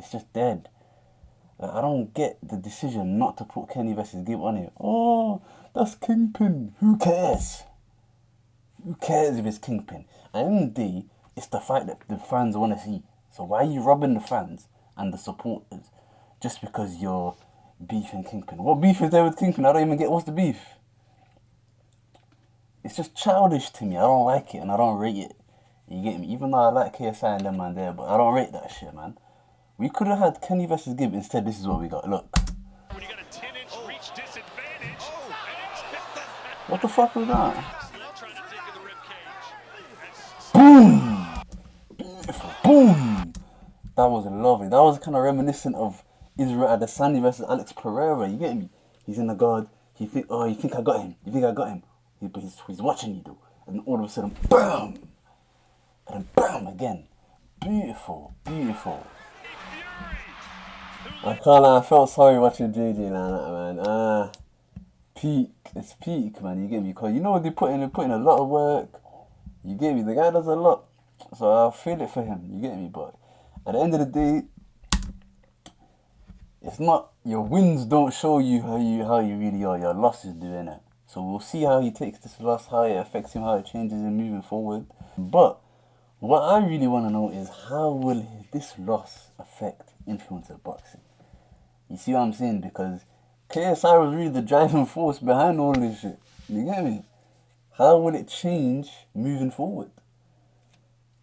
it's just dead. Like, I don't get the decision not to put Kenny versus Gib on it. Oh, that's Kingpin. Who cares? Who cares if it's Kingpin? At the end of the day, it's the fight that the fans want to see. So why are you robbing the fans and the supporters just because you're beefing Kingpin? What beef is there with Kingpin? I don't even get what's the beef. It's just childish to me. I don't like it and I don't rate it. You get me? Even though I like KSI and them man there, but I don't rate that shit, man. We could have had Kenny versus Gib. Instead, this is what we got. Look. When you got a 10-inch reach disadvantage. What the fuck was that? Boom! Beautiful. Boom! That was lovely. That was kind of reminiscent of Israel Adesanya versus Alex Pereira. You get me? He's in the guard. You think I got him? You think I got him? But he's watching you though. And all of a sudden, BAM! And then BAM again. Beautiful. Beautiful. I can't lie, I felt sorry watching JJ like that, man. Peak. It's peak, man. You get me? Because you know they put in a lot of work. You get me? The guy does a lot. So I feel it for him. You get me? But at the end of the day, it's not, your wins don't show you how you really are. Your losses do, innit? So we'll see how he takes this loss, how it affects him, how it changes him moving forward. But what I really want to know is how will this loss affect influencer boxing? You see what I'm saying? Because KSI was really the driving force behind all this shit. You get me? How will it change moving forward?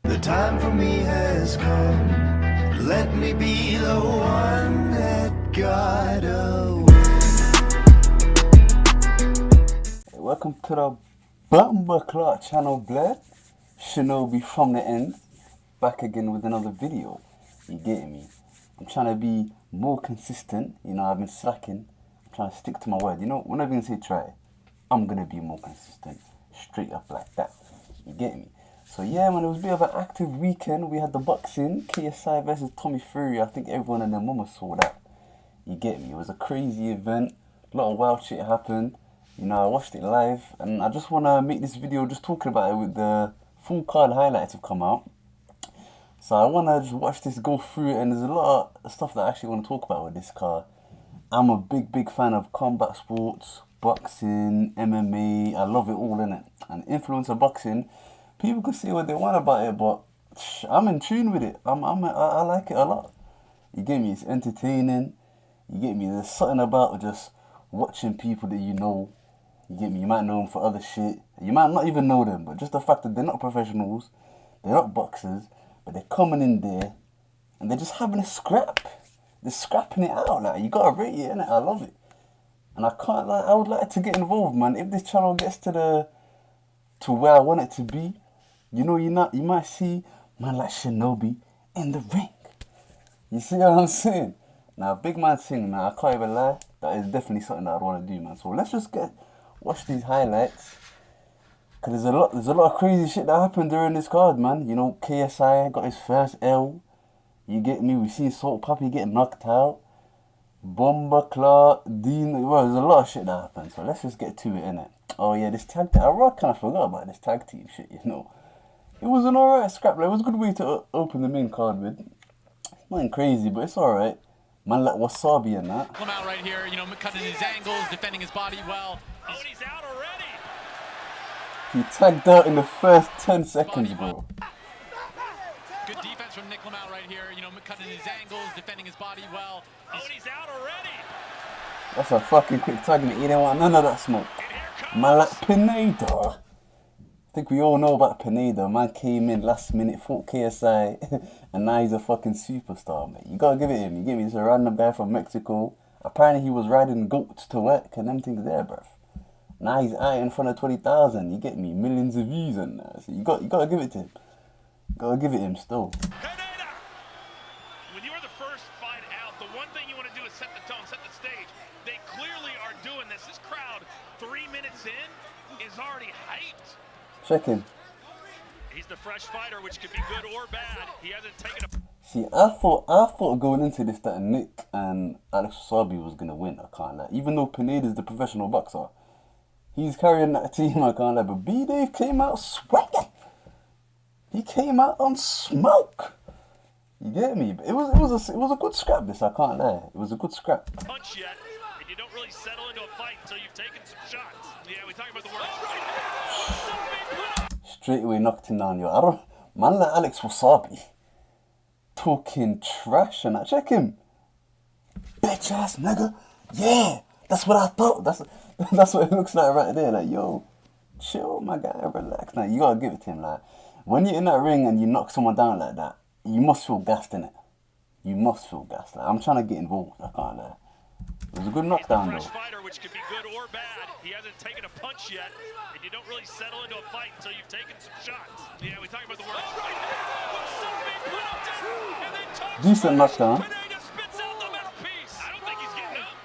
The time for me has come. Let me be the one that got away. Welcome to the Bumper Clark channel, Blair. Shinobi from the end. Back again with another video. You get me? I'm trying to be more consistent. You know, I've been slacking. I'm trying to stick to my word. You know, we're not going to say try. I'm going to be more consistent. Straight up like that. You get me? So yeah, man, it was a bit of an active weekend. We had the boxing. KSI versus Tommy Fury. I think everyone and their mama saw that. You get me? It was a crazy event. A lot of wild shit happened. You know, I watched it live. And I just want to make this video just talking about it with the full card highlights have come out. So I want to just watch this go through it, and there's a lot of stuff that I actually want to talk about with this card. I'm a big fan of combat sports, boxing, MMA. I love it all, innit? And influencer boxing, people can say what they want about it, but I'm in tune with it. I like it a lot. You get me? It's entertaining. You get me? There's something about just watching people that you know. You get me? You might know them for other shit. You might not even know them, but just the fact that they're not professionals, they're not boxers, but they're coming in there and they're just having a scrap. They're scrapping it out. Like, you gotta rate it, innit? I love it. And I can't lie, I would like to get involved, man. If this channel gets to where I want it to be, you know, you might see man like Shinobi in the ring. You see what I'm saying? Now, big man thing, now I can't even lie. That is definitely something that I'd want to do, man. So let's just watch these highlights. Cause there's a lot of crazy shit that happened during this card, man. You know, KSI got his first L. You get me? We seen Salt Papi get knocked out. Bomber Clark, Dean. Well, there's a lot of shit that happened. So let's just get to it, innit? Oh yeah, this tag team. I kind of forgot about this tag team shit. You know, it was an alright scrap. Like, it was a good way to open the main card with. Nothing crazy, but it's alright. Man, like Wasabi and that. Come out right here, you know, cutting his angles, defending his body well. Oh, and he's out already. He tagged out in the first 10 seconds, bro. Good defense from Nick Lamau right here, you know, cutting his angles, defending his body well. Oh, and he's out already. That's a fucking quick tag, mate. You don't want none of that smoke. Man, like Pineda. I think we all know about Pineda. Man came in last minute, fought KSI, and now he's a fucking superstar, mate. You gotta give it him. You give me this a random guy from Mexico. Apparently he was riding goats to work and them things there, bruv. Now he's out in front of 20,000. You get me? Millions of views and that. So you gotta give it to him. Gotta give it him still. Pineda! When you are the first fight out, the one thing you want to do is set the tone, set the stage. They clearly are doing this. This crowd, 3 minutes in, is already hyped. Check him. He's the fresh fighter, which could be good or bad. He hasn't taken a... See, I thought going into this that Nick and Alex Wasabi was gonna win. I can't lie. Even though Pineda's the professional boxer, he's carrying that team. I can't lie. But B-Dave came out sweating. He came out on smoke. You get me? But it was a good scrap. This, I can't lie. It was a good scrap. Punch yet, and you don't really settle into a fight until you've taken some shots. Yeah, we talk about the word. Straight away knocked him down, yo. I don't. Man like Alex Wasabi talking trash and I check him. Bitch ass nigga. Yeah, that's what I thought. That's what it looks like right there. Like, yo, chill, my guy, relax. Now you gotta give it to him. Like, when you're in that ring and you knock someone down like that, you must feel gassed in it. You must feel gassed. Like, I'm trying to get involved. I can't lie. It was a good knockdown though. He's a fresh fighter, which could be good or bad. He hasn't taken a punch yet, and you don't really settle into a fight until you've taken some shots. Yeah, we talk about the word. Decent knockdown. I don't think he's getting up.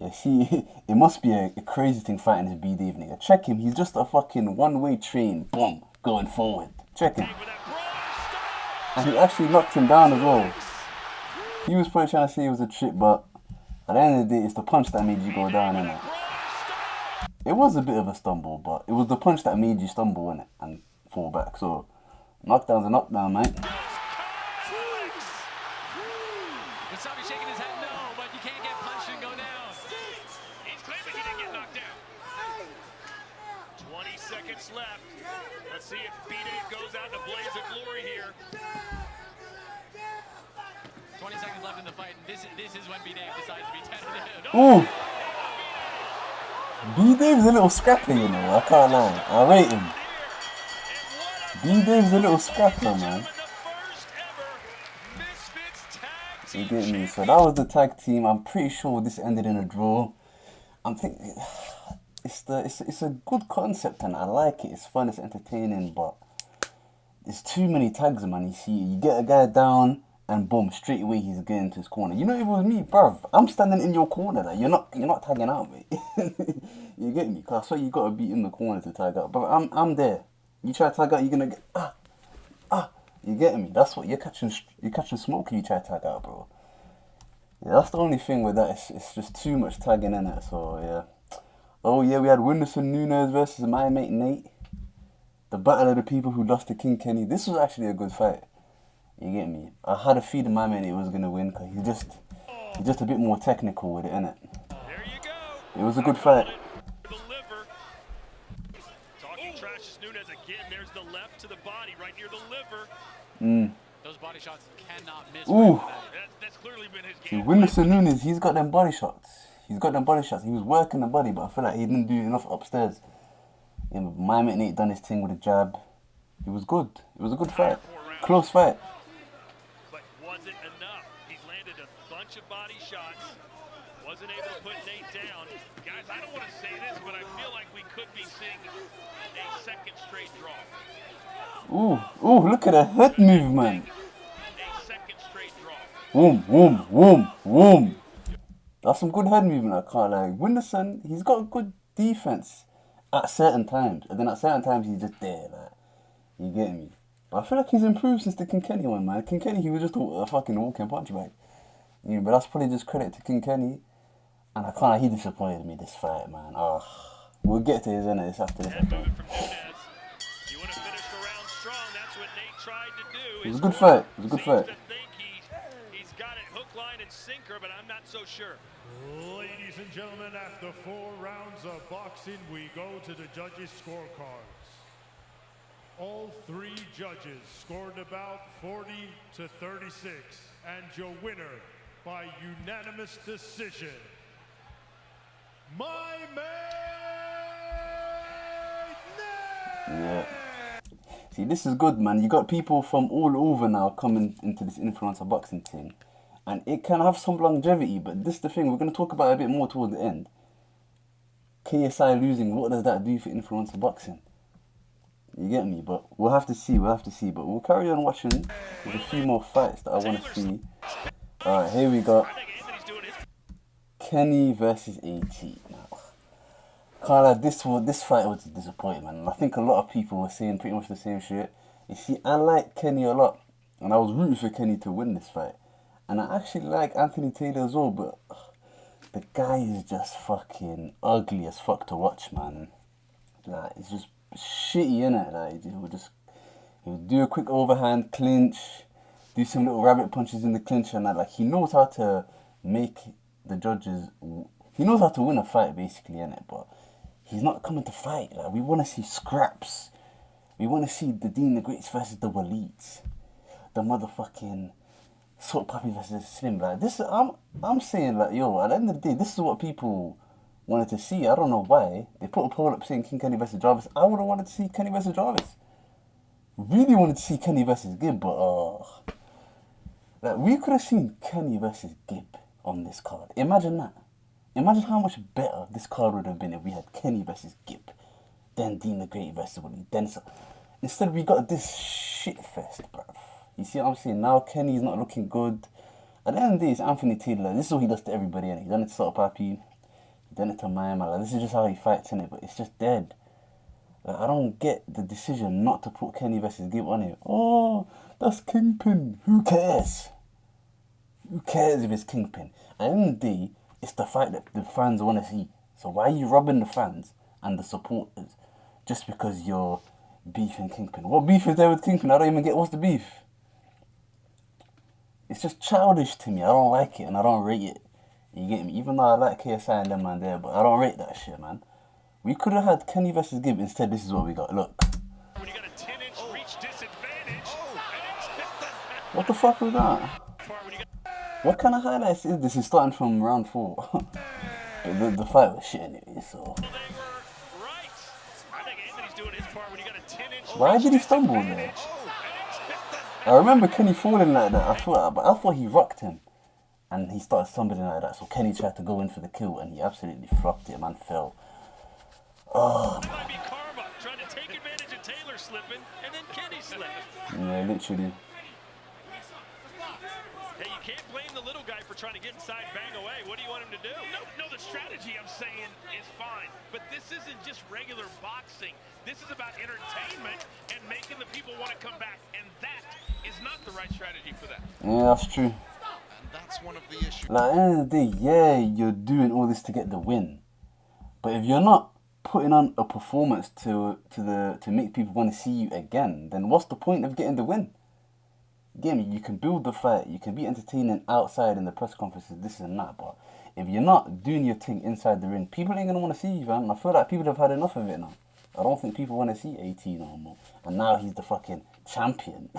Yeah, see, it must be a crazy thing fighting this B-Dave nigga. Check him, he's just a fucking one-way train, boom, going forward. Check him. And he actually knocked him down as well. He was probably trying to say it was a trick, but at the end of the day, it's the punch that made you go down, innit? It was a bit of a stumble, but it was the punch that made you stumble, innit? And fall back, so knockdown's a knockdown, mate. Wasabi shaking his head no, but you can't get punched and go down. He's claiming he didn't get knocked down. 20 seconds left. Let's see if B-Dave goes out in a blaze of glory here. 20 seconds left in the fight, and this is when B-Dave decides to be tentative. Ooh! B-Dave's a little scrapper, you know, I can't lie. I rate him. B-Dave's a little scrapper, man. You get me? So that was the tag team. I'm pretty sure this ended in a draw. I'm thinking it's a good concept and I like it. It's fun, it's entertaining, but there's too many tags, man. You see, you get a guy down and boom, straight away he's getting to his corner. You know, if it was me, bruv, I'm standing in your corner. Like, you're not tagging out, mate. You get me? Cause I saw you gotta be in the corner to tag out. But I'm there. You try to tag out, you're gonna get You get me? That's what you're catching smoke if you try to tag out, bro. Yeah, that's the only thing with that. It's just too much tagging in it. So yeah. Oh yeah, we had Whindersson Nunes versus my mate Nate. The battle of the people who lost to King Kenny. This was actually a good fight. You get me? I had a feeling my mate Nate was gonna win because he's just a bit more technical with it, innit? There you go. It was a good fight. Talking trash is Nunes again. There's the left to the body, right near the liver. Those body shots cannot miss. Ooh. That's clearly been his See, game. Whindersson Nunes, he's got them body shots. He was working the body, but I feel like he didn't do enough upstairs. Yeah, my mate Nate done his thing with a jab. It was good. It was a good fight. Close fight. But was it enough? He's landed a bunch of body shots. Wasn't able to put Nate down. Guys, I don't want to say this, but I feel like we could be seeing a second straight draw. Ooh, look at the head movement. A second straight draw. Woom. That's some good head movement, I can't lie. Whindersson, he's got good defense at certain times. And then at certain times, he's just there, like, you get me? But I feel like he's improved since the King Kenny one, man. King Kenny, he was just a fucking walking punch bag. Yeah, but that's probably just credit to King Kenny. And I can't lie, he disappointed me this fight, man. We'll get to his end of this after this. Head movement from Nunes. You want to finish the round strong. That's what Nate tried to do. It was a good fight. It was a good fight. Seems to think he's got it hook, line, and sinker, but I'm not so sure. Ladies and gentlemen, after 4 rounds of boxing, we go to the judges' scorecards. All 3 judges scored about 40 to 36, and your winner by unanimous decision, my man, Yeah. See, this is good, man. You got people from all over now coming into this influencer boxing thing. And it can have some longevity, but this is the thing. We're going to talk about it a bit more towards the end. KSI losing, what does that do for influencer boxing? You get me? But we'll have to see. But we'll carry on watching. There's a few more fights that I want to see. Alright, here we go. Kenny versus AT. Now, Carla, this fight was a disappointment. And I think a lot of people were saying pretty much the same shit. You see, I like Kenny a lot. And I was rooting for Kenny to win this fight. And I actually like Anthony Taylor as well, but the guy is just fucking ugly as fuck to watch, man. Like, it's just shitty, innit? Like, he would do a quick overhand clinch, do some little rabbit punches in the clinch, and that. Like, he knows how to make the judges. He knows how to win a fight, basically, innit? But he's not coming to fight. Like, we want to see scraps. We want to see the Dean the Greats versus the Waleeds, the motherfucking Salt Puppy versus Slim. Like, this, I'm saying, like, yo, at the end of the day, this is what people wanted to see. I don't know why they put a poll up saying King Kenny versus Jarvis. I would have wanted to see Kenny versus Jarvis. Really wanted to see Kenny versus Gibb, but like, we could have seen Kenny versus Gibb on this card. Imagine that. Imagine how much better this card would have been if we had Kenny versus Gibb, then Dean the Great versus Willie. Then so, instead we got this shit fest, bruv. You see what I'm saying? Now Kenny's not looking good. At the end of the day, it's Anthony Taylor. This is what he does to everybody, innit? He done it to Salt Papi. He done it to Miami. Like, this is just how he fights, innit? But it's just dead. Like, I don't get the decision not to put Kenny versus Gibb on it. Oh, that's Kingpin. Who cares? Who cares if it's Kingpin? At the end of the day, it's the fight that the fans want to see. So why are you robbing the fans and the supporters just because you're beefing Kingpin? What beef is there with Kingpin? I don't even get what's the beef. It's just childish to me. I don't like it and I don't rate it. You get me? Even though I like KSI and them man there, but I don't rate that shit, man. We could have had Kenny versus Gibb. Instead, this is what we got. Look. When you got a 10-inch reach disadvantage, What the fuck was that? What kind of highlights is this? It's starting from round 4. the fight was shit anyway, so. they were right. I think Anthony's doing his part when you got a 10-inch. Why did he stumble there? I remember Kenny falling like that. I thought he rocked him. And he started stumbling like that. So Kenny tried to go in for the kill and he absolutely flopped it. Man fell. Oh, It might be karma, trying to take advantage of Taylor slipping, and then Kenny slipping. yeah, literally. Hey, you can't blame the little guy for trying to get inside, bang away. What do you want him to do? No, the strategy I'm saying is fine. But this isn't just regular boxing. This is about entertainment and making the people want to come back. And that is not the right strategy for that. Yeah, that's true. And that's one of the issues. Like, at the end of the day, yeah, you're doing all this to get the win. But if you're not putting on a performance to make people want to see you again, then what's the point of getting the win? Again, you can build the fight, you can be entertaining outside in the press conferences, this and that, but if you're not doing your thing inside the ring, people ain't gonna want to see you, man. I feel like people have had enough of it now. I don't think people want to see AT no more. And now he's the fucking champion.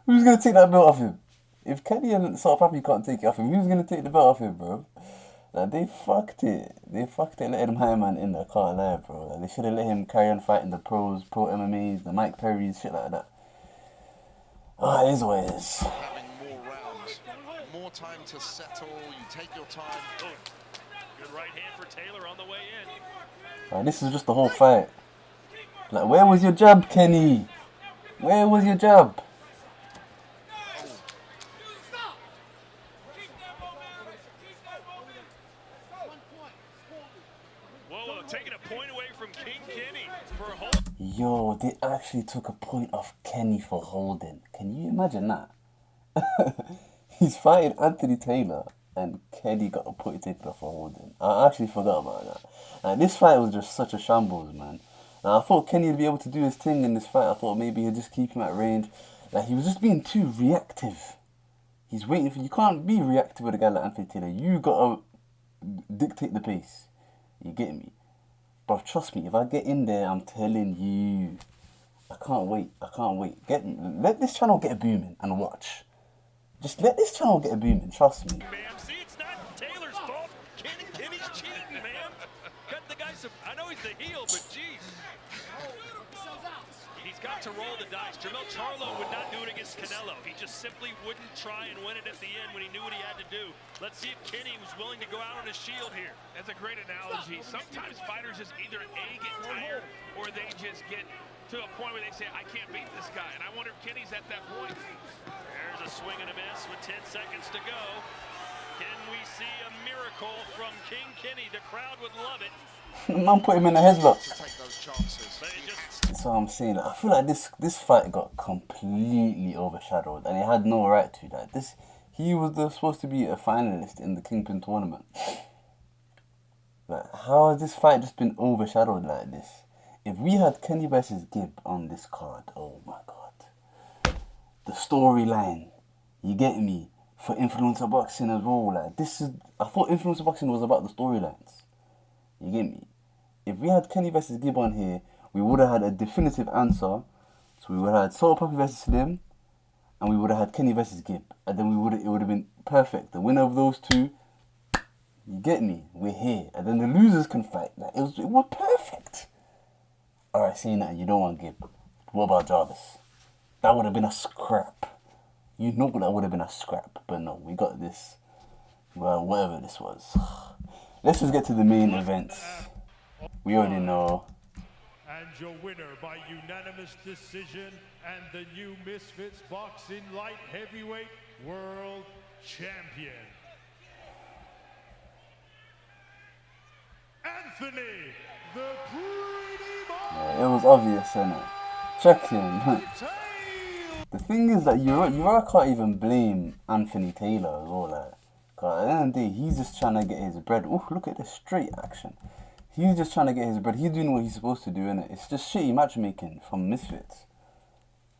Who's gonna take that belt off him? If Kenny and South Africa can't take it off him, who's gonna take the belt off him, bro? Like, they fucked it. They fucked it letting high man in there, can't lie, bro. Like, they should have let him carry on fighting the pros, pro MMAs, the Mike Perrys, shit like that. Oh, it is what it is. Having more rounds, more time to settle, you take your time. Oh, good right hand for Taylor on the way in. Like, this is just the whole fight. Like, where was your jab, Kenny? Where was your jab? Whoa, taking a point away from King Kenny for a hold. Yo, they actually took a point off Kenny for holding. Can you imagine that? He's fighting Anthony Taylor and Kenny got a point taken off for holding. I actually forgot about that. Like, this fight was just such a shambles, man. Now, I thought Kenny would be able to do his thing in this fight. I thought maybe he'd just keep him at range. Like, he was just being too reactive. He's waiting for... You can't be reactive with a guy like Anthony Taylor. You gotta dictate the pace. You get me? But trust me, if I get in there, I'm telling you, I can't wait. I can't wait. Let this channel get a booming and watch. Just let this channel get a booming. Trust me. Man, see, it's not Taylor's fault. Kenny's cheating, man. Got the guy some... I know he's the heel, but jeez. He's got to roll the dice. Jermell Charlo would not do it against Canelo. He just simply wouldn't try and win it at the end when he knew what he had to do. Let's see if Kenny was willing to go out on his shield here. That's a great analogy. Sometimes fighters just either A, get tired, or they just get to a point where they say, I can't beat this guy. And I wonder if Kenny's at that point. There's a swing and a miss with 10 seconds to go. Can we see a miracle from King Kenny? The crowd would love it. Man put him in the headlock. To take those chances. But it just... That's what I'm saying. I feel like this fight got completely overshadowed, and it had no right to. Like, he was supposed to be a finalist in the Kingpin tournament. Like, how has this fight just been overshadowed like this? If we had Kenny versus Gibb on this card, oh my god. The storyline, you get me? For influencer boxing as well, like I thought influencer boxing was about the storylines. You get me? If we had Kenny versus Gibb on here, we would have had a definitive answer. So we would have had Soul Puppy versus Slim, and we would have had Kenny versus Gibb, and then it would have been perfect. The winner of those two, you get me? We're here, and then the losers can fight. Like it was perfect. All right, saying that you don't want Gibb. What about Jarvis? That would have been a scrap. You know that would have been a scrap, but no, we got this. Well, whatever this was. Let's just get to the main events. We already know. And your winner by unanimous decision and the new Misfits Boxing Light Heavyweight World Champion, Anthony the Pretty Boy. Yeah, it was obvious, innit? Check him. The thing is that you can't even blame Anthony Taylor as well, like. Cause at the end of the day, he's just trying to get his bread. Ooh, look at this straight action. He's just trying to get his bread. He's doing what he's supposed to do, innit? It's just shitty matchmaking from Misfits.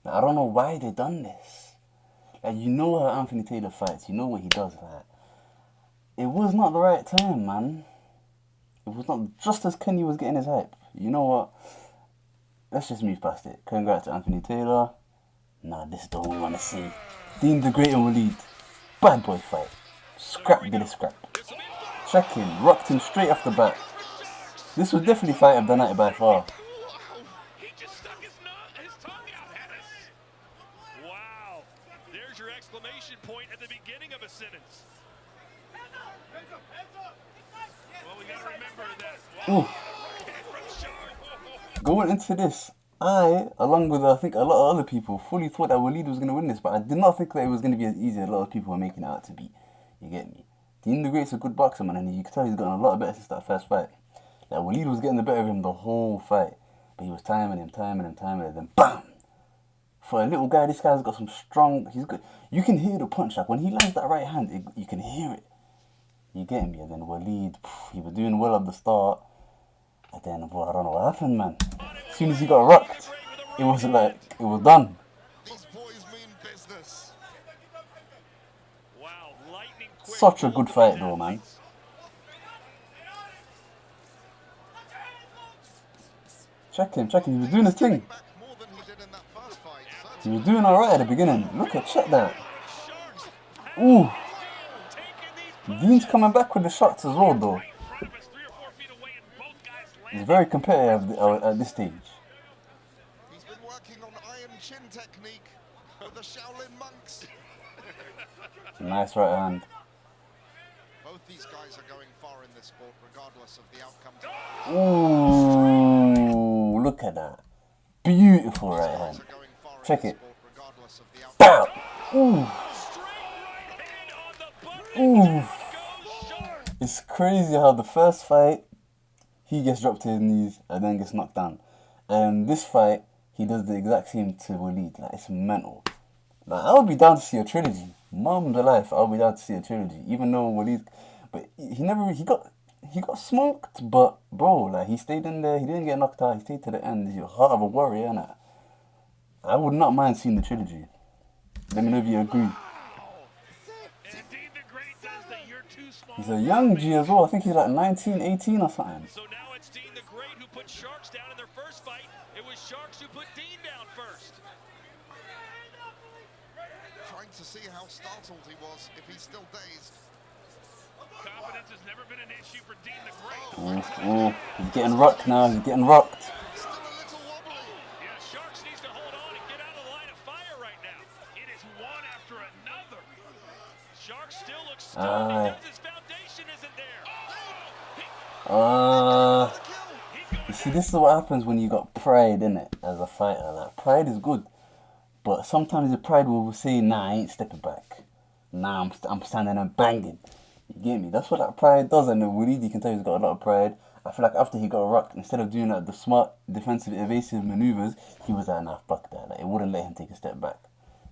Like, I don't know why they done this. Like, you know how Anthony Taylor fights. You know what he does. Like, it was not the right time, man. It was not just as Kenny was getting his hype. You know what? Let's just move past it. Congrats to Anthony Taylor. Nah, this is the one we want to see. Dean the Great and Waleed. Bad boy fight. Scrap did a scrap. Check him. Rocked him straight off the bat. This was definitely fight of the night by far. He just stuck his tongue out at us. Wow. There's your exclamation point at the beginning of a sentence. Well, we gotta remember that. Ooh. Going into this, I, along with I think a lot of other people, fully thought that Waleed was going to win this, but I did not think that it was going to be as easy as a lot of people were making it out to be. You get me? Dean the Great's a good boxer, man, and you can tell he's gotten a lot better since that first fight. Like, Waleed was getting the better of him the whole fight, but he was timing him, then BAM! For a little guy, this guy's got some strong, he's good. You can hear the punch, like when he lands that right hand, you can hear it. You get me? And then Waleed, he was doing well at the start, and then, well, I don't know what happened, man. As soon as he got rocked, it was like, it was done. These boys mean business. Wow, lightning quick. Such a good fight though, man. Check him, he was doing his thing. Back more than he did in that first fight. He was doing alright at the beginning. Check that. Ooh. Dean's coming back with the shots as well though. He's very competitive at this stage. He's been working on iron chin technique with the Shaolin monks. Nice right hand. Both these guys are going far in this sport, regardless of the outcome. Ooh, look at that. Beautiful right hand. Are going far in Check this it. sport, regardless of the outcome. Bow. Ooh. Ooh. It's crazy how the first fight, he gets dropped to his knees and then gets knocked down. And this fight, he does the exact same to Waleed. Like, it's mental. Like, I would be down to see a trilogy. Mom's alive, I would be down to see a trilogy. Even though Waleed, but he got smoked. But bro, like, he stayed in there. He didn't get knocked out. He stayed to the end. He's the heart of a warrior, innit? I would not mind seeing the trilogy. Let me know if you agree. He's a young G as well. I think he's like 19, 18 or something. So now it's Dean the Great who put Sharks down in their first fight. It was Sharks who put Dean down first. Trying to see how startled he was, if he's still dazed. Confidence has never been an issue for Dean the Great. Ooh, he's getting rocked now. He's getting rocked. Still a little wobbly. Yeah, Sharks needs to hold on and get out of the line of fire right now. It is one after another. Sharks still looks stunned because his foundation isn't there. You see, this is what happens when you got pride in it as a fighter. Like, pride is good, but sometimes the pride will say, "Nah, I ain't stepping back. Nah, I'm standing and banging." You get me? That's what that pride does. And Waleed, you can tell he's got a lot of pride. I feel like after he got rocked, instead of doing like the smart defensive evasive maneuvers, he was like, "Nah, fuck that." Like, it wouldn't let him take a step back.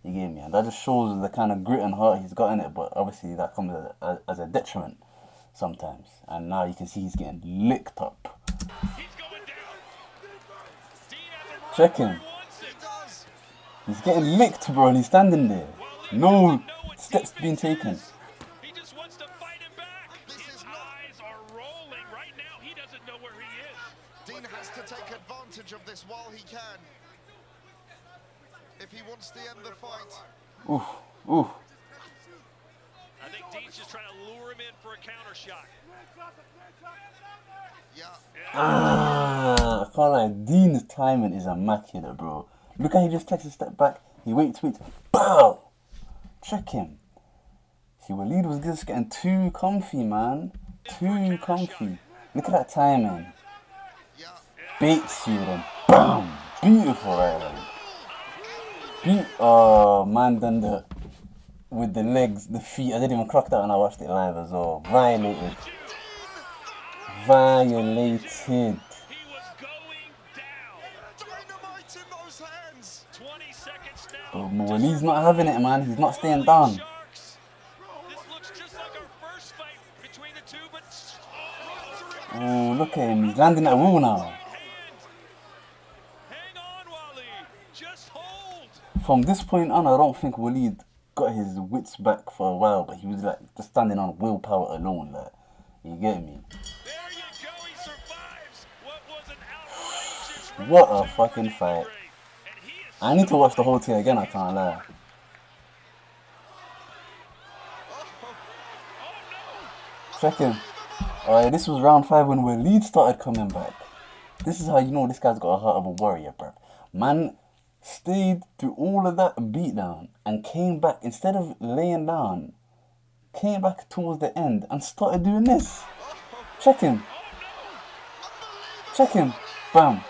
You get me? And that just shows the kind of grit and heart he's got in it. But obviously that comes as a detriment sometimes. And now you can see he's getting licked up. He's going down. Check him. He does. He's getting licked, bro, and he's standing there. No steps being taken. He just wants to fight him back. This His is not- eyes are rolling right now. He doesn't know where he is. Dean has to take advantage of this while he can. If he wants to end the fight. Oof, oof. I think Dean's just trying to lure him in for a counter shot. Yeah. Ah, I can't lie. Dean's timing is immaculate, bro. Look how he just takes a step back. He waits. Bow! Check him. See, Waleed was just getting too comfy, man. Too comfy. Look at that timing. Yeah. Baits you then. Bam! Beautiful right hand. Oh, man done the... With the legs, the feet. I didn't even clock that when I watched it live as well. Violated. Violated. He was going down. Dynamite in those hands. 20 seconds now. But Waleed's not having it, man. He's not staying down. Sharks. This looks just like our first fight between the two, but Oh, look at him. He's landing that wall now. hand. Hang on, Waleed. Just hold. From this point on, I don't think Waleed got his wits back for a while, but he was like just standing on willpower alone, like, you get me? There you go. He survives what was an outrageous What round a two fucking victory. fight. And he is I need to watch the whole thing again, I can't lie. Check him. Alright, this was round 5 when Waleed started coming back. This is how you know this guy's got a heart of a warrior, bruv. Man stayed through all of that beatdown and came back, instead of laying down, came back towards the end and started doing this. Check him. Check him. Bam.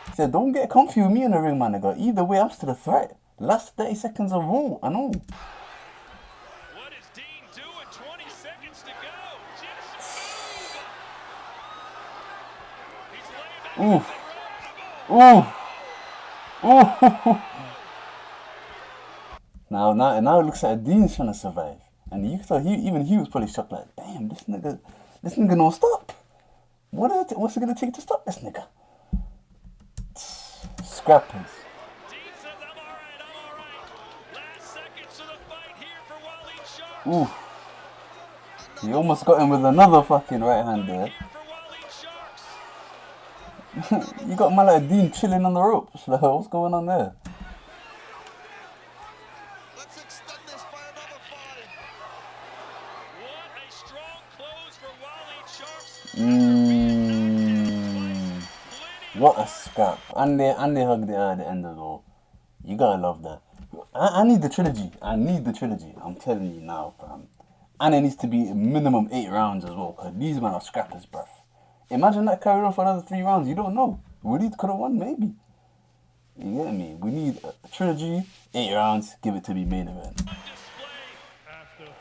He said, don't get comfy with me in the ring, man, nigga. Either way, I'm still a threat. Last 30 seconds of Raw, I know. What is Dean doing? 20 seconds to go. Just he's laying back. Ooh. Ooh. Ooh. Now it looks like Dean's trying to survive. And you can tell even he was probably shocked, like, damn, this nigga don't stop. What's it gonna take to stop this nigga? Scrappers. Dean says, I'm all right. Last seconds of the fight here for Waleed Sharks. Ooh. He almost got him with another fucking right hand there. Here for Waleed Sharks. You got man like Dean chilling on the ropes. Like, what's going on there? Let's extend this by another 5. What a strong close for Waleed Sharks. What a scrap. And they hugged it at the end as well. You gotta love that. I need the trilogy. I'm telling you now, fam. And it needs to be minimum 8 rounds as well, because these men are scrappers, bruv. Imagine that carried on for another 3 rounds. You don't know. Waleed could have won, maybe. You get me? We need a trilogy, 8 rounds, give it to me main event. After 5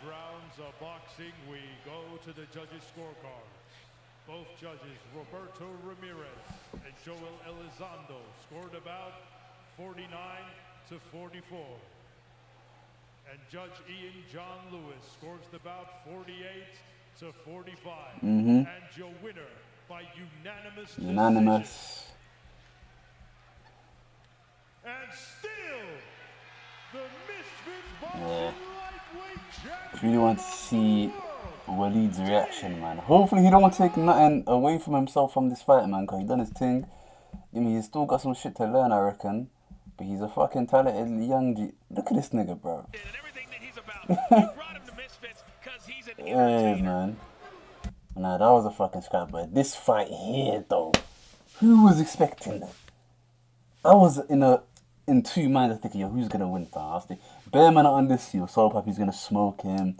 rounds of boxing, we go to the judges' scorecards. Both judges, Roberto Ramirez and Joel Elizondo, scored about 49 to 44. And Judge Ian John Lewis scores the bout 48 to 45. And your winner by unanimous decision. Unanimous. And still, the Misfits boxing Yeah. lightweight champion. Really want to see Waleed's reaction, man. Hopefully he don't want to take nothing away from himself from this fight, man, because he done his thing. I mean, he's still got some shit to learn, I reckon. But he's a fucking talented young G. Look at this nigga, bro. And everything that he's about. You brought him to Misfits because he's an Yeah, entertainer. man. Nah, that was a fucking scrap, but this fight here, though, who was expecting that? I was in 2 minds thinking, yo, who's gonna win, fam? I was thinking, Bear Man on this, yo, Soul Pappy's gonna smoke him.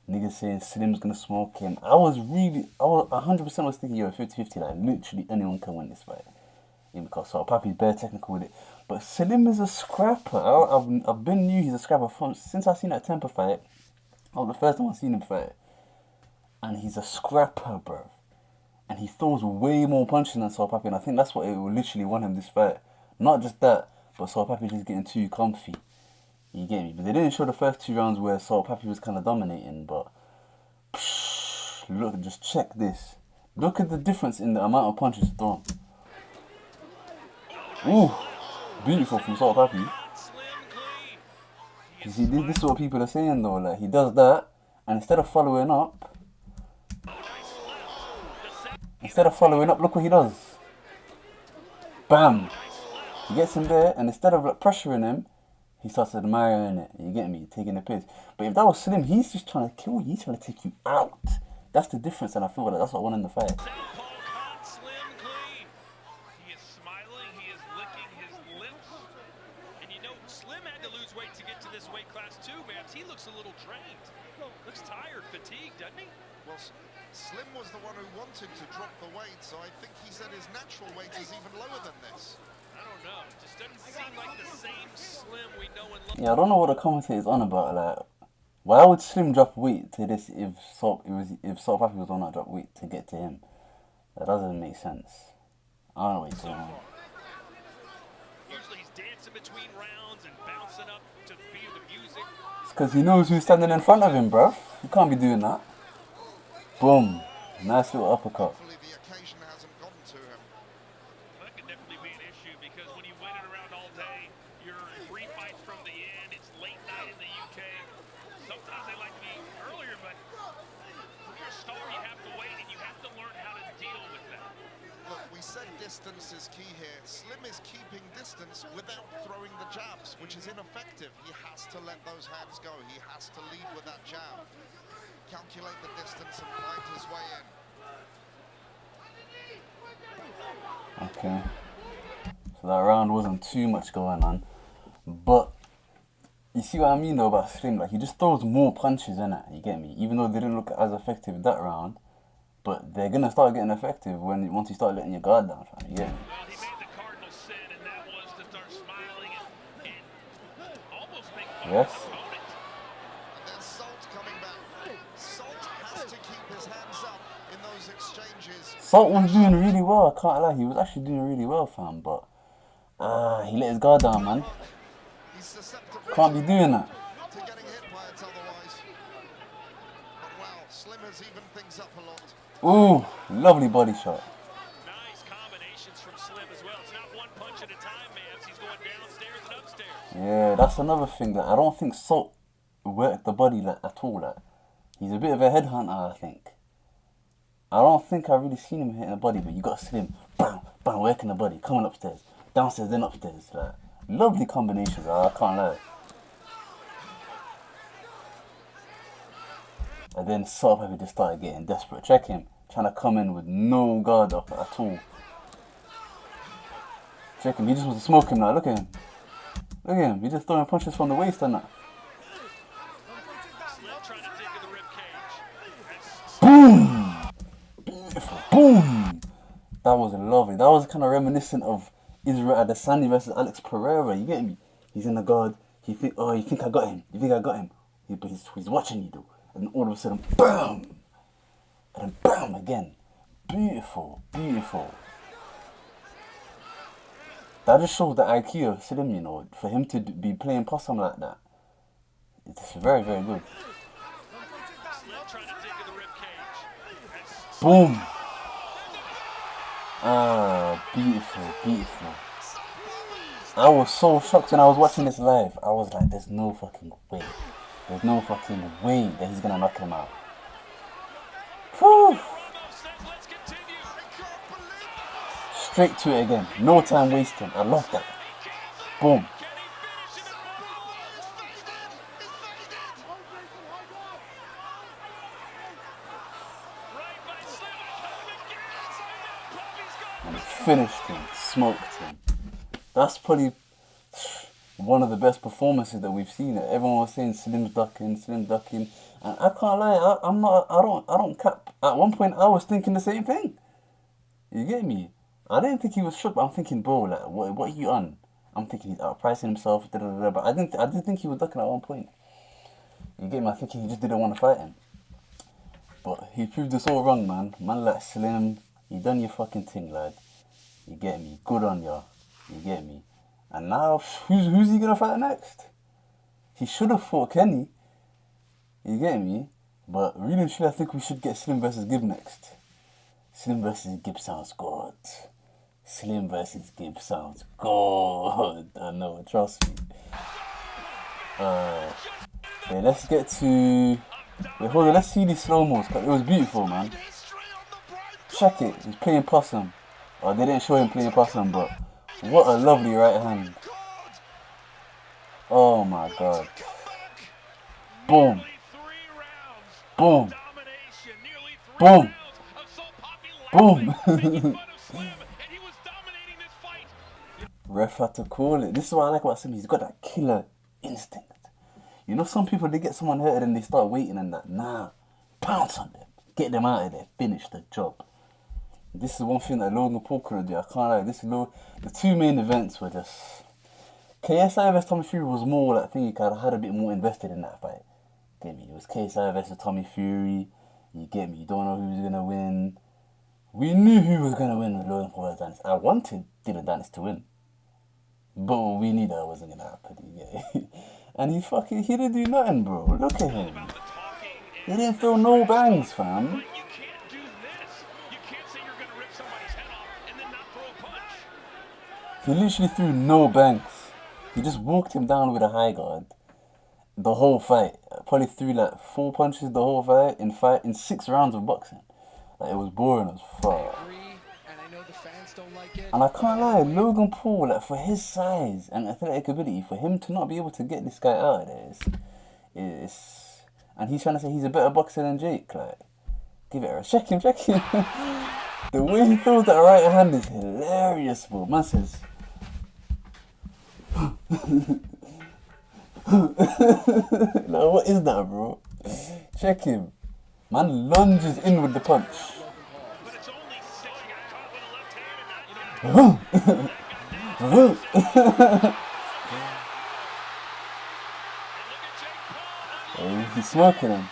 Niggas saying Slim's gonna smoke him. I was 100% was thinking, yo, 50-50, like, literally anyone can win this fight. Yeah, because Soul Pappy's bare technical with it. But Slim is a scrapper. I've been knew he's a scrapper since I seen that Temper fight. Oh, the first time I seen him fight. And he's a scrapper, bro. And he throws way more punches than Soul Pappy, and I think that's what it will literally won him this fight. Not just that, but Soul Pappy just getting too comfy. You get me? But they didn't show the first 2 rounds where Soul Pappy was kind of dominating, but look, just check this. Look at the difference in the amount of punches thrown. Nice Ooh, left. beautiful from Salt Pappy. Caught Slim clean. He You is see, this is what smiling. people are saying though. Like he does that, and instead of following up, Oh, nice left. The set. look what he does. Bam! Nice He left. gets him there, and instead of like pressuring him, he starts admiring it. You get me? Taking the piss. But if that was Slim, he's just trying to kill you. He's trying to take you out. That's the difference, and I feel like that's what I won in the fight. Southpaw caught Slim clean. He is smiling. He is licking his lips. And you know, Slim had to lose weight to get to this weight class too, man. He looks a little drained. Looks tired, fatigued, doesn't he? Well, Slim was the one who wanted to drop the weight, so I think he said his natural weight is even lower than this. I don't know. It just doesn't seem like the same Slim we know and love. Yeah, I don't know what the commentator's on about. Like, why would Slim drop weight to this if Salt Pappy was on that drop weight to get to him? That doesn't make sense. I don't know what he's talking about. Usually he's dancing between rounds and bouncing up to be the music. It's because he knows who's standing in front of him, bruv. You can't be doing that. Boom. Nice little uppercut. Hopefully the occasion hasn't gotten to him. That could definitely be an issue because when you wait it around all day, you're 3 fights from the end. It's late night in the UK. Sometimes they like me earlier, but when you're a star, you have to wait and you have to learn how to deal with that. Look, we said distance is key here. Slim is keeping distance without throwing the jabs, which is ineffective. He has to let those hands go. He has to lead with that jab. Calculate the distance and find his way in. Okay. So that round wasn't too much going on. But you see what I mean though about Slim? Like he just throws more punches in it, you get me? Even though they didn't look as effective that round. But they're gonna start getting effective once you start letting your guard down, fam. You get me? Well, he made the cardinal sin, and that was to start smiling and almost make fun Yes. of his opponent. And there's Salt coming back. Salt has to keep his hands up in those exchanges. Salt was doing really well, I can't lie. He was actually doing really well, fam. But he let his guard down, man. He's susceptible Can't be doing that. to getting hit by it otherwise. But wow, Slim has evened things up a lot. Ooh, lovely body shot. Nice combinations from Slim as well. It's not one punch at a time, man. He's going downstairs and upstairs. Yeah, that's another thing. That I don't think Salt worked the body like at all. Like he's a bit of a headhunter, I think. I don't think I've really seen him hitting the body, but you got Slim, bam, bam, working the body, coming upstairs, downstairs, then upstairs. Like lovely combinations. I can't lie. And then Salt Pappy just started getting desperate. Check him, trying to come in with no guard up at all. Check him, he just wants to smoke him now. Look at him. Look at him, he's just throwing punches from the waist and that. Slim trying to dig in the rib cage. Boom! Beautiful. Boom! That was lovely. That was kind of reminiscent of Israel Adesanya versus Alex Pereira. You get me? He's in the guard. You think I got him? You think I got him? But he's watching you though. And all of a sudden, BAM! And then BAM again. Beautiful. Beautiful. That just shows the IQ of Slim, you know. For him to be playing possum like that. It's very, very good. Slim trying to dig in the rib cage. Boom! Ah, beautiful, beautiful. I was so shocked when I was watching this live. I was like, there's no fucking way. There's no fucking way that he's gonna knock him out. Whew! Let's continue. Straight to it again. No time wasting. I love that. Boom. Can he finish it? Right by Slim. And finished him. Smoked him. That's probably one of the best performances that we've seen. Everyone was saying Slim's ducking, and I can't lie, I don't cap. At one point I was thinking the same thing. You get me? I didn't think he was shook, but I'm thinking, bro, like, what are you on? I'm thinking he's outpricing himself, but I didn't think he was ducking at one point. You get me? I think he just didn't want to fight him. But he proved us all wrong, man. Man like Slim, you done your fucking thing, lad. You get me? Good on ya. You get me? And now, who's he gonna fight next? He should have fought Kenny. You get me? But really and truly, I think we should get Slim versus Gib next. Slim versus Gib sounds good. Slim versus Gibb sounds good. I know, trust me. Okay, let's get to. Wait, hold on. Let's see these slow mos. It was beautiful, man. Check it. He's playing possum. Oh, they didn't show him playing possum, but what a lovely right hand. Oh my god. Boom. Boom. Boom. Boom. Ref had to call it. This is what I like about Slim. He's got that killer instinct. You know, some people, they get someone hurt and they start waiting and that. Nah. Pounce on them. Get them out of there. Finish the job. This is one thing that Logan Paul couldn't do. I can't lie. The two main events were just... KSI vs Tommy Fury was more like, I think I had a bit more invested in that fight. Get me? It was KSI versus Tommy Fury. You get me? You don't know who was going to win. We knew who was going to win with Logan Paul versus Dennis. I wanted Dylan Dennis to win. But we knew that wasn't going to happen. You get me? And he didn't do nothing, bro. Look at him. He didn't throw no bangs, fam. He literally threw no bangs. He just walked him down with a high guard. The whole fight. Probably threw like 4 punches the whole fight in 6 rounds of boxing. Like, it was boring as fuck. And I can't lie, Logan Paul, like, for his size and athletic ability, for him to not be able to get this guy out of there, and he's trying to say he's a better boxer than Jake. Like, give it a check him. The way he throws that right hand is hilarious, bro. Man says, like, what is that, bro? Check him. Man lunges in with the punch. He's smoking him.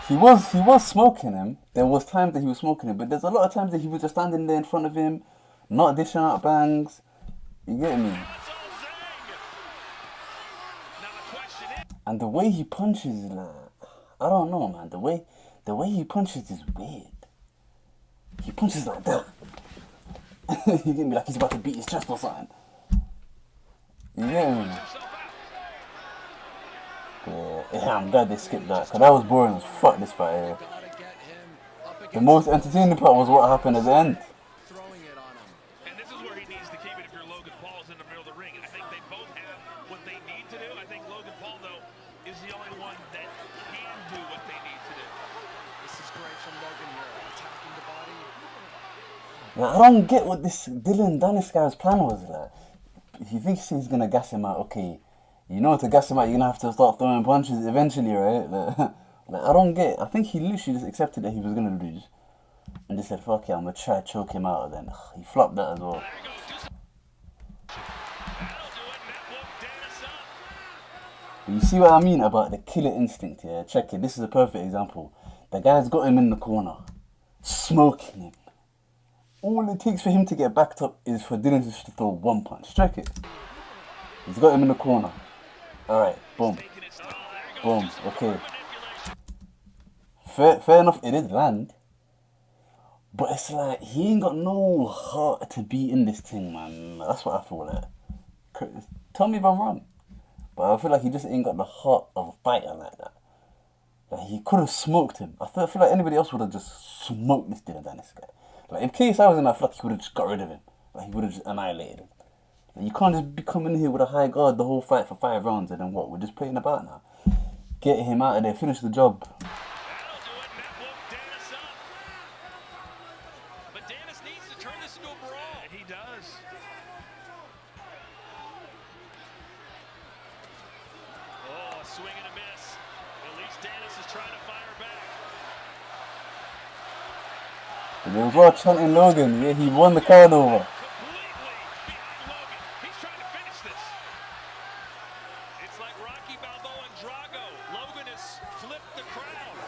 He was smoking him. There was times that he was smoking him, but there's a lot of times that he was just standing there in front of him, not dishing out bangs. You get me? And the way he punches, like, I don't know, man. The way he punches is weird. He punches like that. You get me? Like he's about to beat his chest or something. You get me? Yeah, I'm glad they skipped that, because that was boring as fuck, this fight here. The most entertaining part was what happened at the end. And this is where he needs to keep it if you're Logan Paul's in the middle of the ring. I think they both have what they need to do. I think Logan Paul, though, is the only one that can do what they need to do. This is great from Logan here, attacking the body. Like, I don't get what this Dylan Dennis guy's plan was. Like, he thinks he's gonna gas him out. Okay, you know, to gas him out, you're gonna have to start throwing punches eventually, right? Like, I don't get it. I think he literally just accepted that he was gonna lose and just said, fuck it, I'm gonna try to choke him out. And then he flopped that as well. But you see what I mean about the killer instinct here? Check it. This is a perfect example. The guy's got him in the corner, smoking him. All it takes for him to get backed up is for Dylan just to throw one punch. Check it. He's got him in the corner. Alright, boom. Boom, okay. Fair enough, it did land. But it's like, he ain't got no heart to be in this thing, man. That's what I feel like. Tell me if I'm wrong. But I feel like he just ain't got the heart of a fighter like that. Like, he could have smoked him. I feel like anybody else would have just smoked this Dylan Dennis guy. Like, if KSI was in that, I feel like he would have just got rid of him. Like, he would have just annihilated him. Like, you can't just be coming in here with a high guard the whole fight for 5 rounds and then what? We're just playing about now. Get him out of there, finish the job. But Dennis needs to turn this into a brawl. He does. Oh, a swing and a miss. At least Dennis is trying to fire back. And they were chanting Logan. Yeah, he won the crowd over.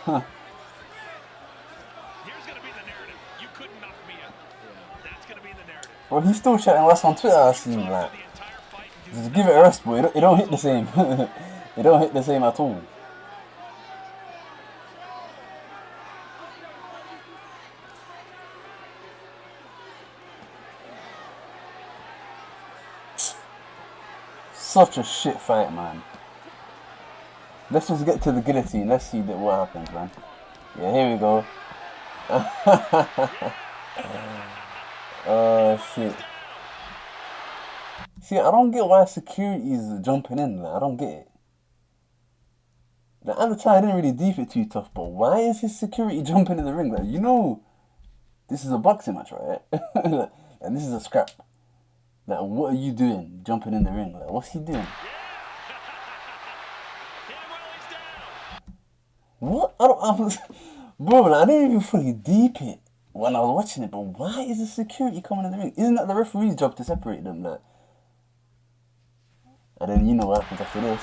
Here's going to be the narrative. You couldn't knock me out. That's going to be the narrative. Bro, he's still chatting less on Twitter, I see. Like, just give it a rest, boy. It don't hit the same. It don't hit the same at all. such a shit fight, man. Let's just get to the guillotine. Let's see what happens, man. Yeah, here we go. Oh, shit. See, I don't get why security's jumping in. Like, I don't get it. Like, at the time, I didn't really deep it too tough, but why is his security jumping in the ring? Like, you know, this is a boxing match, right? And this is a scrap. Like, what are you doing jumping in the ring? Like, what's he doing? What? Bro, like, I didn't even fully deep it when I was watching it, but why is the security coming in the ring? Isn't that the referee's job to separate them? Like, and then you know what happens after this.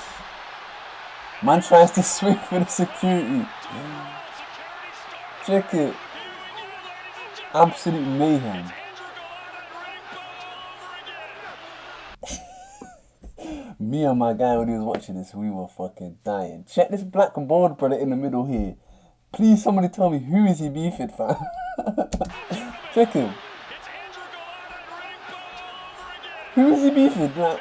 Man tries to swing for the security. Check it. Absolute mayhem. Me and my guy, when he was watching this, we were fucking dying. Check this black and bald brother in the middle here. Please, somebody tell me, who is he beefing, fam? Check him. Who is he beefing? Like,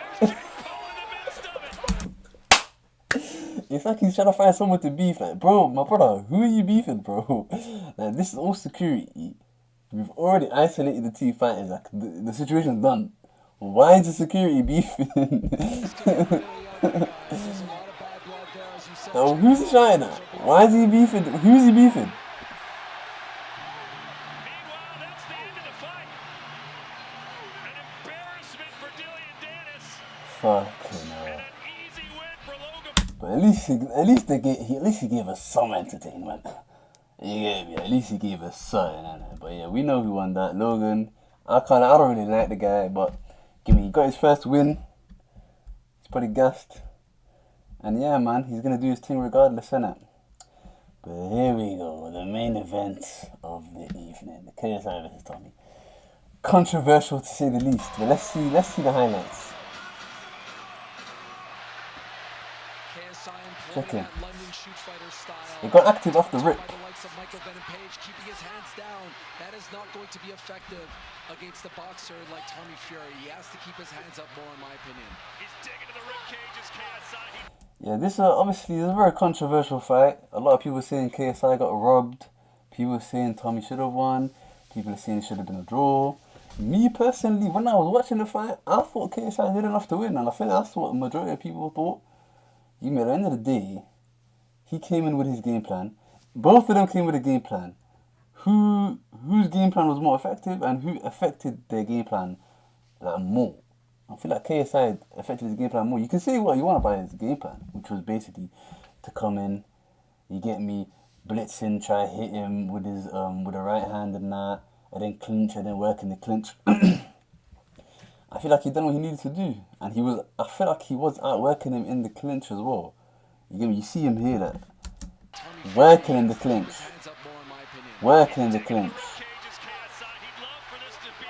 it's like he's trying to find someone to beef. Like, bro, my brother, who are you beefing, bro? Like, this is all security. We've already isolated the two fighters. Like, the situation's done. Why is the security beefing? Oh, who's he shouting at? Why is he beefing? Who's he beefing? Meanwhile, that's the end of the fight. An embarrassment for Dillian Dennis. Fucking hell. And an easy win for Logan. But at least he gave us some entertainment. You get me? At least he gave us something, innit? But yeah, we know who won that. Logan. I don't really like the guy, but he got his first win. He's pretty gassed. And yeah, man, he's gonna do his thing regardless, innit? But here we go, the main event of the evening, the KSI versus Tommy. Controversial to say the least, but let's see the highlights. Check in. He got active off the rip. Keeping his hands down. That is not going to be effective against a boxer like Tommy Fury. He has to keep his hands up more, in my opinion. He's digging to the rib cages, KSI. Yeah, this obviously is a very controversial fight. A lot of people saying KSI got robbed. People are saying Tommy should have won. People are saying it should have been a draw. Me personally, when I was watching the fight, I thought KSI did enough to win, and I think that's what the majority of people thought. You know, at the end of the day, he came in with his game plan. Both of them came with a game plan. Whose game plan was more effective and who affected their game plan like more? I feel like KSI affected his game plan more. You can say what you want about his game plan, which was basically to come in, you get me, blitz him, try to hit him with his with a right hand and that, and then clinch and then work in the clinch. I feel like he done what he needed to do, and I feel like he was outworking him in the clinch as well. You get me? You see him here, like working in the clinch, working in the clinch.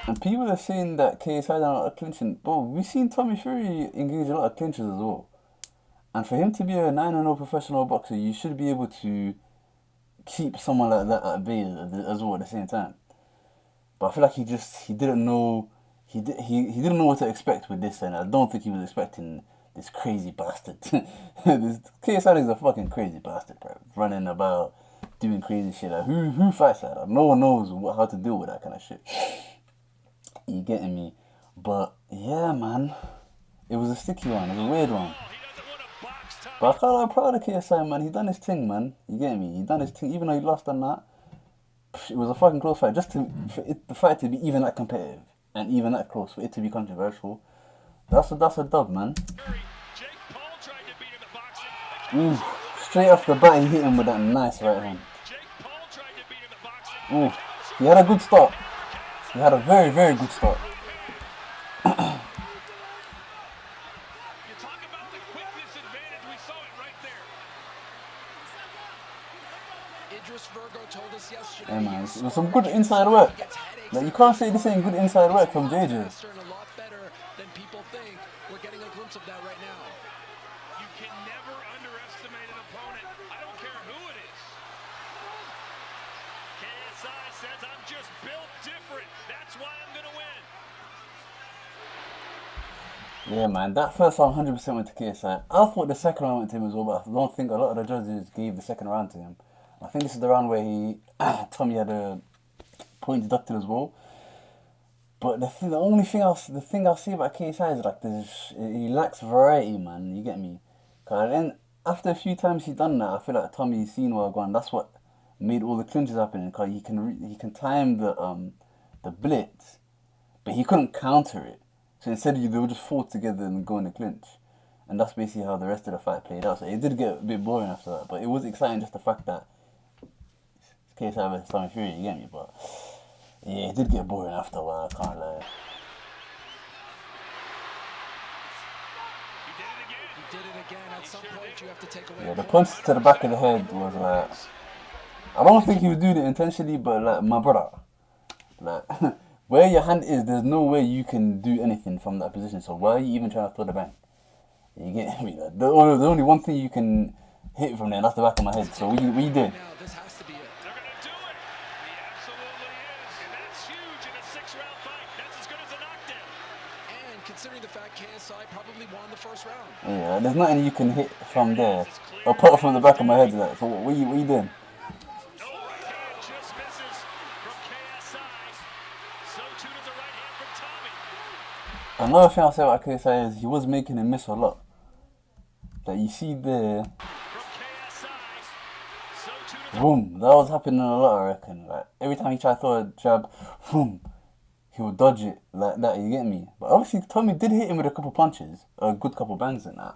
And people are saying that KSI done a lot of clinching. Bro, we've seen Tommy Fury engage a lot of clinches as well. And for him to be a 9-0 professional boxer, you should be able to keep someone like that at bay as well at the same time. But I feel like he didn't know he didn't know what to expect with this, and I don't think he was expecting this crazy bastard. This KSI is a fucking crazy bastard, bro. Running about, doing crazy shit. Like, who fights like that? No one knows how to deal with that kind of shit. You getting me? But yeah, man, it was a sticky one. It was a weird one. But I can't be proud of KSI, man. He done his thing, man. You get me? He done his thing. Even though he lost on that, it was a fucking close fight. Just for the fight to be even that competitive and even that close, for it to be controversial, that's a dub, man. Ooh, straight off the bat, he hit him with that nice right hand. Ooh, he had a good start. He had a very, very good start. Yeah, man, it was some good inside work. Like, you can't say this ain't good inside work from JJ. A lot better than people think. We're getting a glimpse of that right now. You can never underestimate an opponent. I don't care who it is. KSI says, I'm just built different. That's why I'm going to win. Yeah, man, that first round 100% went to KSI. I thought the second round went to him as well, but I don't think a lot of the judges gave the second round to him. I think this is the round where Tommy had a point deducted as well. But the thing I'll say about KSI is like he lacks variety, man. You get me? Cause then after a few times he done that, I feel like Tommy's seen well gone. That's what made all the clinches happen. Cause he can time the blitz, but he couldn't counter it. So instead, they would just fall together and go in the clinch. And that's basically how the rest of the fight played out. So it did get a bit boring after that. But it was exciting just the fact that it's KSI versus Tommy Fury, you get me? But yeah, it did get boring after a while, I can't lie. He did it again. At some point, you have to take away. Yeah, the punch to the back of the head was like... I don't think he was doing it intentionally, but like, my brother. Like, where your hand is, there's no way you can do anything from that position. So why are you even trying to throw the bang? You get me? Like, there's only one thing you can hit from there, and that's the back of my head. So we did. Now, this has to be it. They're going to do it. He absolutely is. And that's huge in a 6-round fight. That's as good as a knockdown. And considering the fact KSI probably won the first round. Yeah, there's nothing you can hit from there, apart from the back of my head. Like, so what you doing? No right hand just misses from KSI. So too does the right hand from Tommy. Another thing I'll say about KSI is he was making him miss a lot. Like you see there, From KSI. So too does boom, that was happening a lot, I reckon. Like every time he tried to throw a jab, boom, he would dodge it like that. You get me? But obviously Tommy did hit him with a couple punches, a good couple bangs and that,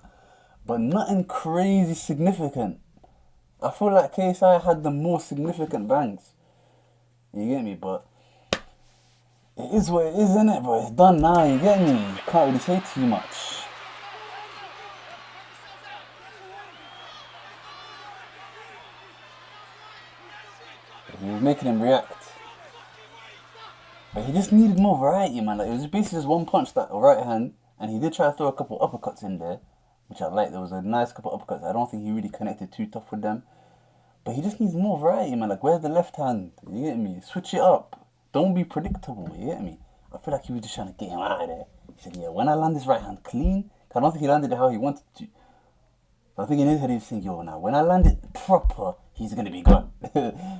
but nothing crazy significant. I feel like KSI had the more significant bangs. You get me? But it is what it is, innit? But it's done now. You get me? You can't really say too much. He was making him react. But he just needed more variety, man. Like, it was basically just one punch, that right hand, and he did try to throw a couple uppercuts in there, which I like. There was a nice couple uppercuts. I don't think he really connected too tough with them. But he just needs more variety, man. Like, where's the left hand? You get me? Switch it up. Don't be predictable, you get me? I feel like he was just trying to get him out of there. He said, yeah, when I land this right hand clean, I don't think he landed it how he wanted to. I think in his head he was thinking, yo, now when I land it proper, he's going to be gone.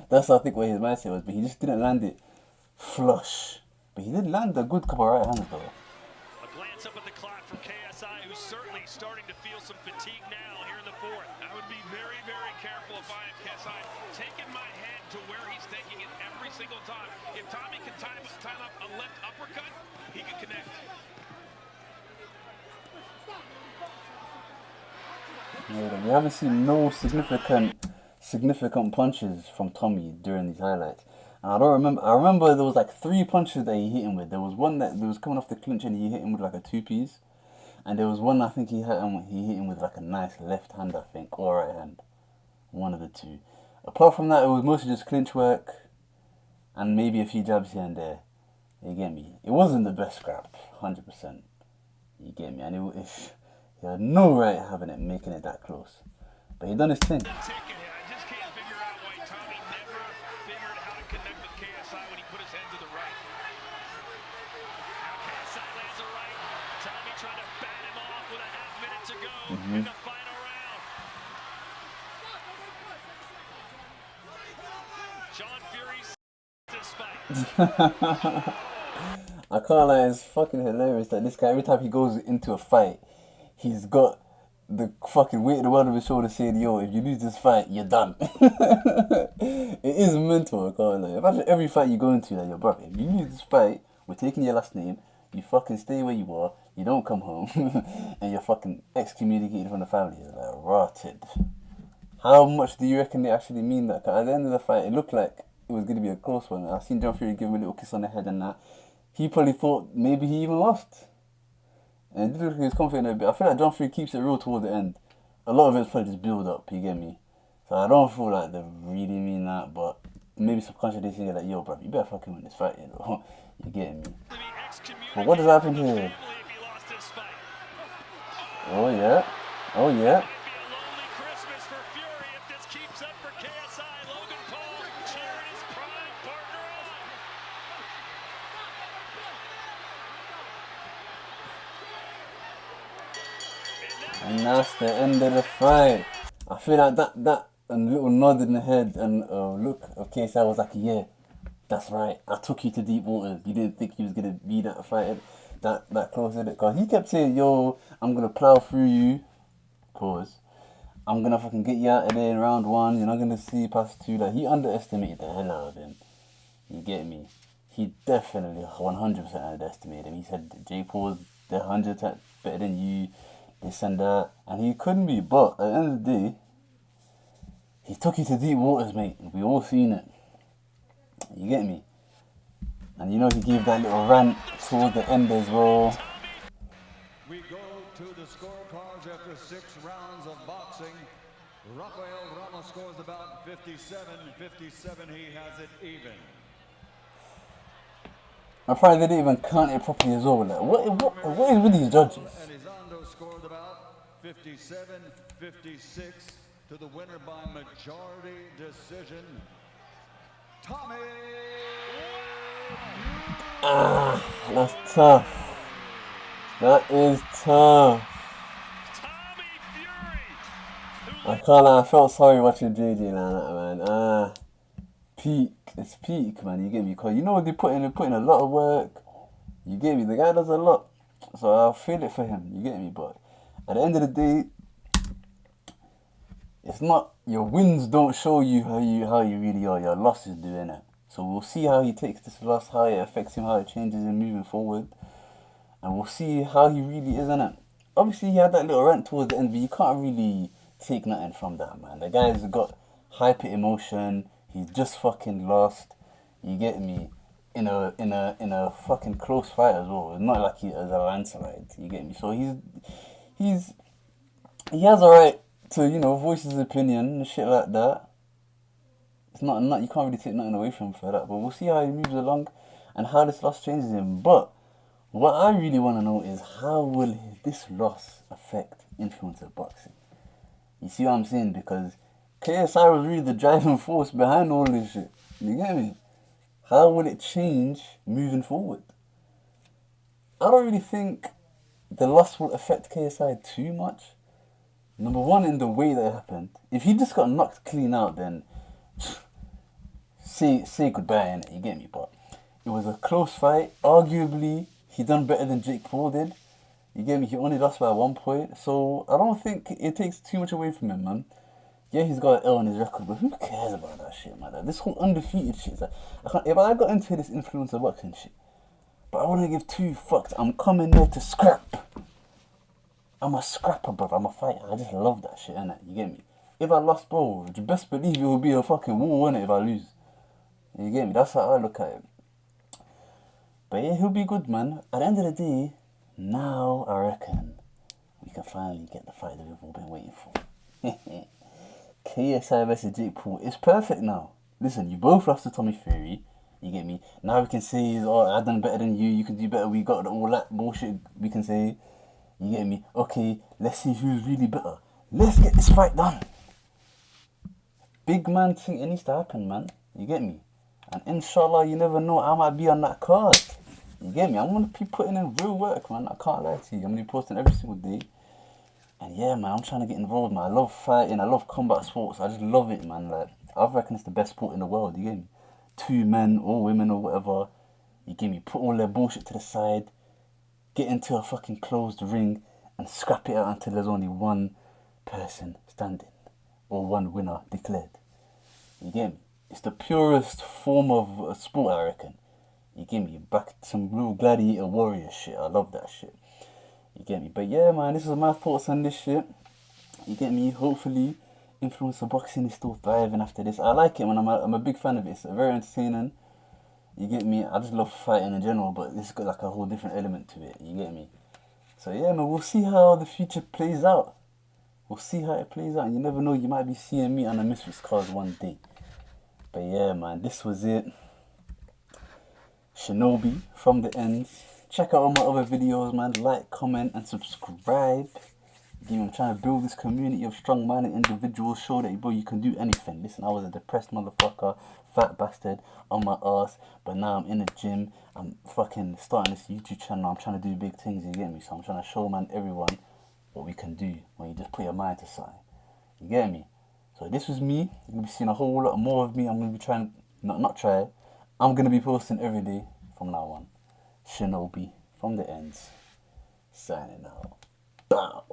That's I think what his mindset was, but he just didn't land it flush. But he did land a good couple of right hands though. a glance up at the clock from KSI, who's certainly starting to feel some fatigue now here in the fourth. I would be very, very careful if I am KSI, taking my head to where he's taking it every single time. If Tommy can time up a left uppercut, he can connect. Yeah, we haven't seen no significant punches from Tommy during these highlights. And I remember there was like 3 punches that he hit him with. There was one that was coming off the clinch and he hit him with like a 2-piece. And there was one I think he hit him with like a nice left hand, I think, or right hand. One of the two. Apart from that, it was mostly just clinch work and maybe a few jabs here and there. You get me? It wasn't the best scrap, 100%. You get me? And he had no right having it, making it that close. But he done his thing. Yeah, I just can't figure out why Tommy never figured how to connect with KSI when he put his head to the right. Now KSI lands a right. Tommy trying to bat him off with a half-minute to go in the final round. Sean Fury's this fight. I can't lie, it's fucking hilarious that this guy, every time he goes into a fight, he's got the fucking weight of the world on his shoulder saying, yo, if you lose this fight, you're done. It is mental, I can't lie. Imagine every fight you go into, like, yo, bro, if you lose this fight, we're taking your last name, you fucking stay where you are, you don't come home, and you're fucking excommunicated from the family. It's like, rotted. How much do you reckon they actually mean that? 'Cause at the end of the fight, it looked like it was going to be a close one. I've seen John Fury give him a little kiss on the head and that. He probably thought maybe he even lost. And it did look like he was confident a bit. I feel like John Fury keeps it real toward the end. A lot of it's probably just build up, you get me? So I don't feel like they really mean that, but maybe subconsciously they say like, yo, bro, you better fucking win this fight, you know? You get me? But what has happened here? Oh yeah. Oh yeah. And that's the end of the fight. I feel like that and little nod in the head and look of KSI was like, yeah, that's right. I took you to deep waters. You didn't think you was gonna be that fight that close in it. Cause he kept saying, yo, I'm gonna plow through you. Pause. I'm gonna fucking get you out of there in round 1. You're not gonna see past 2. Like he underestimated the hell out of him. You get me? He definitely 100% underestimated him. He said Jake Paul's the 100 times better than you, this and that, and he couldn't be. But at the end of the day, he took you to deep waters, mate. We all seen it. You get me? And you know he gave that little rant towards the end as well. We go to the scorecards after 6 rounds of boxing. Rafael Ramos scores about 57. 57, he has it even. I probably didn't even count it properly as well. Like, what is with these judges? Elizondo scored about 57, 56 to the winner by majority decision. Tommy! That's tough. That is tough. Tommy Fury. I can't lie, I felt sorry watching JJ like that, man. Peak. It's peak, man. You get me? Because you know they put in a lot of work. You get me? The guy does a lot. So I'll feel it for him. You get me? But at the end of the day, it's not, your wins don't show you how you really are. Your losses do, innit? So we'll see how he takes this loss, how it affects him, how it changes him moving forward. And we'll see how he really is, innit? Obviously, he had that little rant towards the end, but you can't really take nothing from that, man. The guy's got hyper emotion. He's just fucking lost. You get me? In a fucking close fight as well. It's not like he has a landslide. You get me? So he has a right to, you know, voice his opinion and shit like that. It's not you can't really take nothing away from him for that. But we'll see how he moves along and how this loss changes him. But what I really want to know is how will this loss affect influencer boxing? You see what I'm saying? Because KSI was really the driving force behind all this shit. You get me? How will it change moving forward? I don't really think the loss will affect KSI too much. Number one, in the way that it happened. If he just got knocked clean out, then say goodbye, innit? You get me? But it was a close fight. Arguably, he done better than Jake Paul did. You get me? He only lost by 1 point. So I don't think it takes too much away from him, man. Yeah, he's got an L on his record, but who cares about that shit, man? Like, this whole undefeated shit. Like, if I got into this influencer boxing shit, but I wouldn't give 2 fucks. I'm coming there to scrap. I'm a scrapper, brother. I'm a fighter. I just love that shit, innit? You get me? If I lost, bro, you best believe it will be a fucking war, innit, if I lose. You get me? That's how I look at it. But yeah, he'll be good, man. At the end of the day, now I reckon we can finally get the fight that we've all been waiting for. KSI versus Jake Paul. It's perfect now. Listen, you both lost to Tommy Fury. You get me? Now we can say, oh, I done better than you. You can do better. We got all that bullshit we can say. You get me? Okay, let's see who's really better. Let's get this fight done. Big man thing, it needs to happen, man. You get me? And inshallah, you never know, I might be on that card. You get me? I'm going to be putting in real work, man. I can't lie to you. I'm going to be posting every single day. And yeah, man, I'm trying to get involved, man. I love fighting. I love combat sports. I just love it, man. Like, I reckon it's the best sport in the world. You get me? 2 men or women or whatever. You get me? Put all their bullshit to the side. Get into a fucking closed ring and scrap it out until there's only one person standing. Or one winner declared. You get me? It's the purest form of sport, I reckon. You get me? Back to some real gladiator warrior shit. I love that shit. You get me? But yeah, man, this is my thoughts on this shit. You get me? Hopefully, influencer boxing is still thriving after this. I like it, man. I'm a big fan of it. It's very entertaining. You get me? I just love fighting in general, but it's got like a whole different element to it. You get me? So yeah, man, we'll see how the future plays out. We'll see how it plays out. You never know, you might be seeing me on a Misfits card one day. But yeah, man, this was it. Shinobi from the ends. Check out all my other videos, man. Like, comment, and subscribe. I'm trying to build this community of strong-minded individuals. Show that, bro, you can do anything. Listen, I was a depressed motherfucker, fat bastard, on my ass. But now I'm in the gym. I'm fucking starting this YouTube channel. I'm trying to do big things, you get me? So I'm trying to show, man, everyone what we can do when you just put your mind to something. You get me? So this was me. You're going to be seeing a whole lot more of me. I'm going to be trying, not try. I'm going to be posting every day from now on. Shinobi from the ends. Signing out. Bow.